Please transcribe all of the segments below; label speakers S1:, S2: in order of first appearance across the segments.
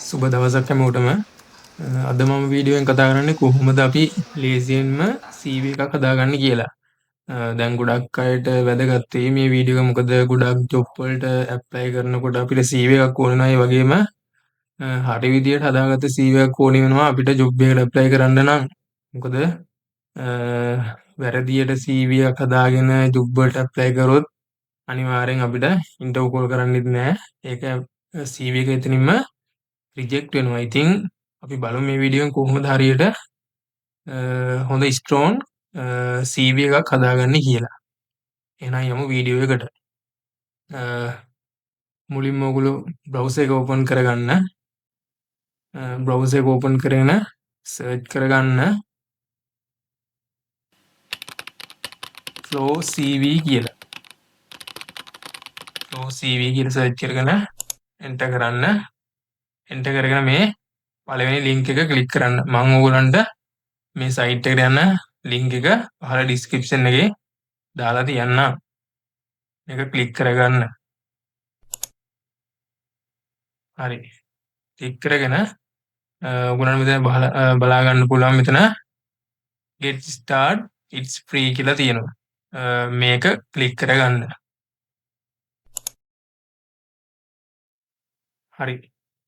S1: සුබ දවසක් හැමෝටම. අද මම වීඩියෝෙන් කතා කරන්නේ කොහොමද අපි ලේසියෙන්ම CV එකක් හදාගන්නේ කියලා. දැන් ගොඩක් අයට වැදගත් වෙයි මේ වීඩියෝ එක. මොකද ගොඩක් ජොබ් වලට ඇප්ලයි කරනකොට අපිට CV එකක් ඕන නැහැ. ඒ වගේම හරි විදියට හදාගත්ත CV එකක් ඕනේ වෙනවා අපිට ජොබ් එකකට ඇප්ලයි කරන්න නම්. මොකද වැරදියට CV එකක් හදාගෙන ජොබ් වලට ඇප්ලයි කරොත් අනිවාර්යෙන් අපිට ඉන්ටර්වයුව කෝල් කරන්නෙත් නැහැ. ඒක CV එක එතනින්ම රිජෙක්ට් වෙනවා. ඉතින් අපි බලමු මේ වීඩියෝෙන් කොහොමද හරියට හොඳ ස්ට්‍රෝන් CV එකක් හදාගන්නේ කියලා. එහෙනම් යමු වීඩියෝ එකට. මුලින්ම ඔයගොල්ලෝ බ්‍රවුසර් එක ඕපන් කරගන්න. බ්‍රවුසර් එක ඕපන් කරගෙන සර්ච් කරගන්න flow CV කියලා. flow CV කියලා සර්ච් කරගෙන එන්ටර් කරන්න. එන්ටර් කරගෙන මේ පළවෙනි ලින්ක් එක ක්ලික් කරන්න. මම ඕගොල්ලන්ට මේ සයිට් එකට යන ලින්ක් එක පහළ ඩිස්ක්‍රිප්ෂන් එකේ දාලා තියන්නම්. මේක ක්ලික් කරගන්න. හරි. ක්ලික් කරගෙන ඔයගොල්ලන්ට මෙතන බලා ගන්න පුළුවන් මෙතන get start it's free කියලා තියෙනවා. මේක ක්ලික් කරගන්න. හරි.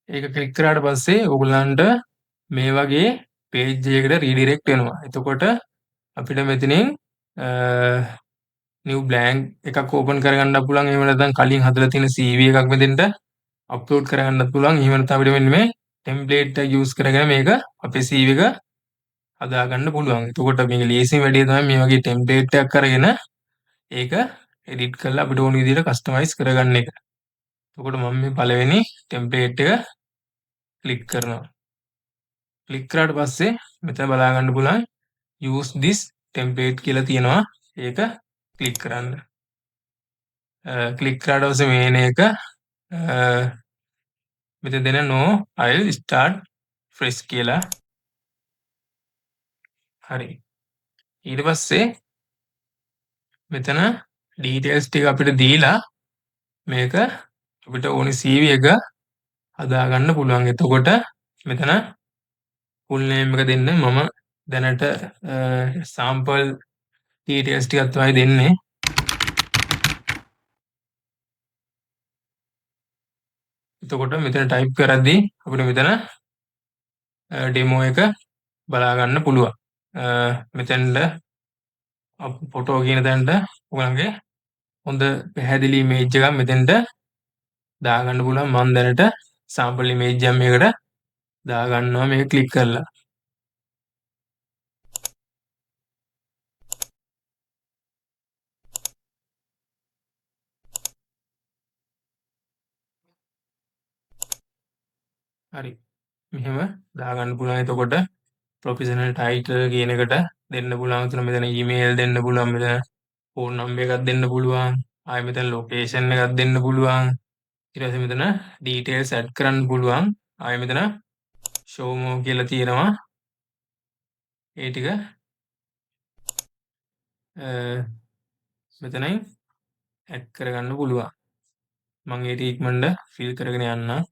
S1: ඒක ක්ලික් කරාට පස්සේ ඔයගොල්ලන්ට මේ වගේ පේජ් එකකට රීඩිරෙක්ට් වෙනවා. එතකොට අපිට මෙතනින් new blank එකක් ඕපන් කරගන්න පුළුවන්. එහෙම නැත්නම් කලින් හදලා තියෙන CV එකක් මෙතෙන්ට අප්ලෝඩ් කරගන්නත් පුළුවන්. එහෙම නැත්නම් අපිට මෙන්න මේ ටෙම්ප්ලේට් එක යූස් කරගෙන මේක අපේ CV එක හදාගන්න පුළුවන්. එතකොට මේක ලේසිම වැඩේ තමයි මේ වගේ ටෙම්ප්ලේට් එකක් අරගෙන ඒක එඩිට් කරලා අපිට ඕන විදිහට කස්ටමයිස් කරගන්න එක. එතකොට මම මේ පළවෙනි ටෙම්ප්ලේට් එක ක්ලික් කරනවා. ක්ලික් කරාට පස්සේ මෙතන බලා ගන්න පුළුවන් use this template කියලා තියෙනවා. ඒක ක්ලික් කරන්න. ක්ලික් කරාට පස්සේ මේන එක මෙතන දෙන no I'll start fresh කියලා. හරි. ඊට පස්සේ මෙතන details ටික අපිට දීලා මේක අපිට ඕනි CV එක හදාගන්න පුළුවන්. එතකොට මෙතන full name එක දෙන්න. මම දැනට sample details ටිකක් තමයි දෙන්නේ. එතකොට මෙතන type කරද්දී අපිට මෙතන demo එක බලා ගන්න පුළුවන්. මෙතෙන්ද ෆොටෝ කියන තැනට ඔයගලගේ හොඳ පැහැදිලි image එකක් මෙතෙන්ට දාගන්න පුළුවන්. මම දැනට sample image එකක් මේකට දාගන්නවා මේක ක්ලික් කරලා. හරි. මෙහෙම දාගන්න පුළුවන්. එතකොට ප්‍රොෆෙෂනල් ටයිටල් කියන එකට දෙන්න පුළුවන්. මෙතන ඊමේල් දෙන්න පුළුවන්. මෙතන ෆෝන් නම්බර් එකක් දෙන්න පුළුවන්. ආයෙ මෙතන ලොකේෂන් එකක් දෙන්න පුළුවන්. ඊට පස්සේ මෙතන ඩීටේල්ස් ඇඩ් කරන්න පුළුවන්. ආයෙ මෙතන show more කියලා තියෙනවා. ඒ ටික මෙතනින් ඇඩ් කරගන්න පුළුවන්. මම ඒ ටික ඉක්මනට ෆිල් කරගෙන යන්නම්.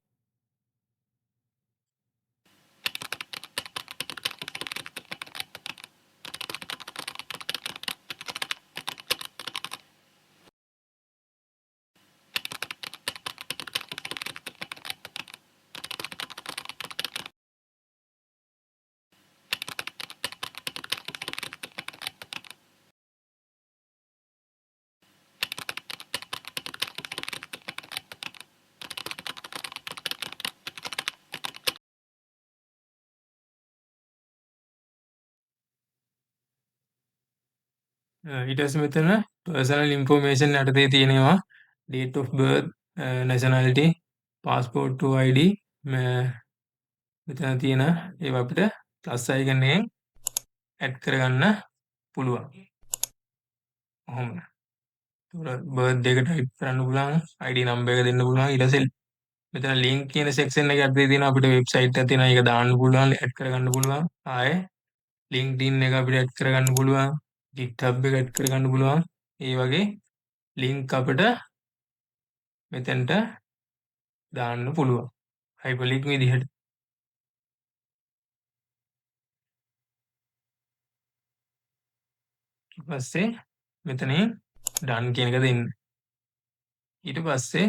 S1: ඊට පස්සේ මෙතන personal information යටතේ තියෙනවා date of birth, nationality, passport to ID මෙතන තියෙන ඒවා අපිට plus icon එකෙන් ඇඩ් කරගන්න පුළුවන්. කොහොම birthday එක type කරන්න පුළුවන්, ID number එක දෙන්න පුළුවන්. ඊට පස්සේ මෙතන link කියන section එක යටතේ තියෙනවා අපිට website එකක් තියෙනවා. ඒක දාන්න පුළුවන්, ඇඩ් කරගන්න පුළුවන්. ආයේ LinkedIn එක අපිට ඇඩ් කරගන්න පුළුවන්. GitHub එක ඇඩ් කරගන්න පුළුවන්. ඒ වගේ link අපිට මෙතෙන්ට දාන්න පුළුවන් hyperlink විදිහට. පස්සේ මෙතනින් done කියන එක දෙන්න. ඊට පස්සේ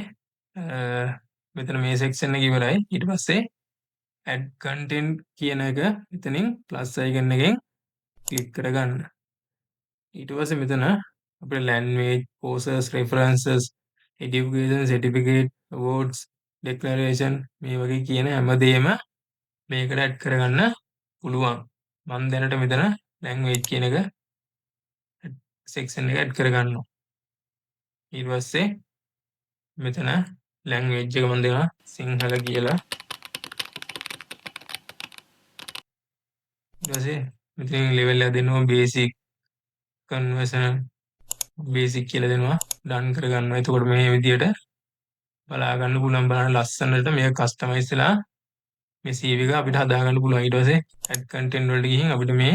S1: මෙතන මේ section එක ඉවරයි. ඊට පස්සේ add content කියන එක මෙතනින් plus icon එකෙන් click කරගන්න. ඊට පස්සේ මෙතන අපේ language, courses, references, education, certificate, awards, declaration මේ වගේ කියන හැමදේම මේකට add කරගන්න පුළුවන්. මම දැනට මෙතන language කියන එක section එක add කරගන්නවා. ඊට පස්සේ මෙතන language එක මම දෙනවා සිංහල කියලා. ඊට පස්සේ මෙතන level එක දෙනවා basic, conversational, basic කියලා දෙනවා. done කරගන්නවා. එතකොට මේ විදියට බලා ගන්න පුළුවන්. බලන්න ලස්සනට මේක customize වෙලා මේ CV එක අපිට හදා ගන්න පුළුවන්. ඊට පස්සේ add content වලට ගිහින් අපිට මේ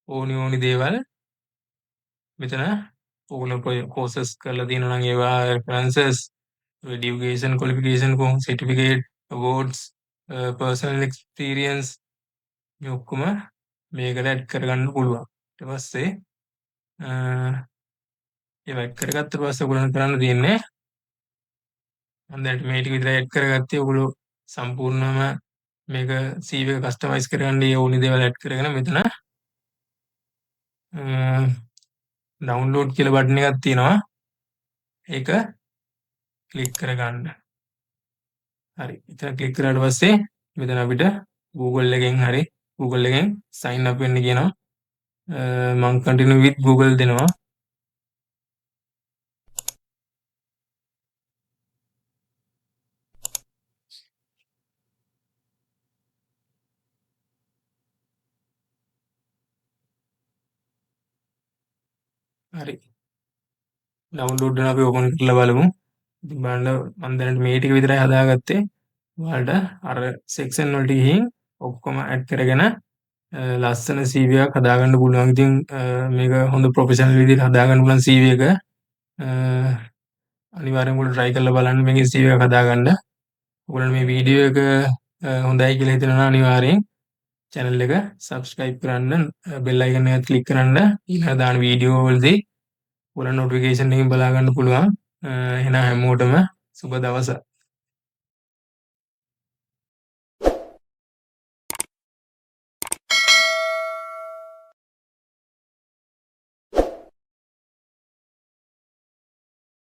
S1: ඕනි දේවල් මෙතන ඕගොල්ලෝ courses කරලා තියෙනවා නම් ඒවා, references, education, qualification, certificate, awards, personal experience මේ ඔක්කොම මේකට add කරගන්න පුළුවන්. ඊට පස්සේ ඒවා add කරගත්ත පස්සේ ඔයගොල්ලන් කරන්න තියෙන්නේ මම දැන් මේ ටික විතරයි add කරගත්තේ. ඔයගොල්ලෝ සම්පූර්ණයෙන්ම මේක CV එක customize කරගන්න ඕනි දේවල් add කරගෙන මෙතන download කියලා බටන් එකක් තියෙනවා. ඒක ක්ලික් කරගන්න. හරි. එතන ක්ලික් කරාට පස්සේ මෙතන අපිට Google එකෙන් sign up වෙන්න කියනවා. මම continue with Google දෙනවා. හරි. download කරන අපි open කරලා බලමු. ඉතින් බලන්න මම දැනට මේ ටික විතරයි හදාගත්තේ. ඔයාලට අර section වලට ගිහින් ඔක්කොම add කරගෙන ලස්සන CV එකක් හදාගන්න පුළුවන්. ඉතින් මේක හොඳ ප්‍රොෆෙෂනල් විදිහට හදාගන්න පුළුවන් CV එක. අනිවාර්යෙන් ඔයගොල්ලෝ try කරලා බලන්න මේකේ CV එකක් හදාගන්න. ඔයගොල්ලෝ මේ වීඩියෝ එක හොඳයි කියලා හිතනවා නම් අනිවාර්යෙන් channel එක subscribe කරන්න, bell icon එක click කරන්න. ඊළඟ දාන වීඩියෝ වලදී ඔයාලා notification එකෙන් බලා ගන්න පුළුවන්. එහෙනම් හැමෝටම සුබ දවසක්.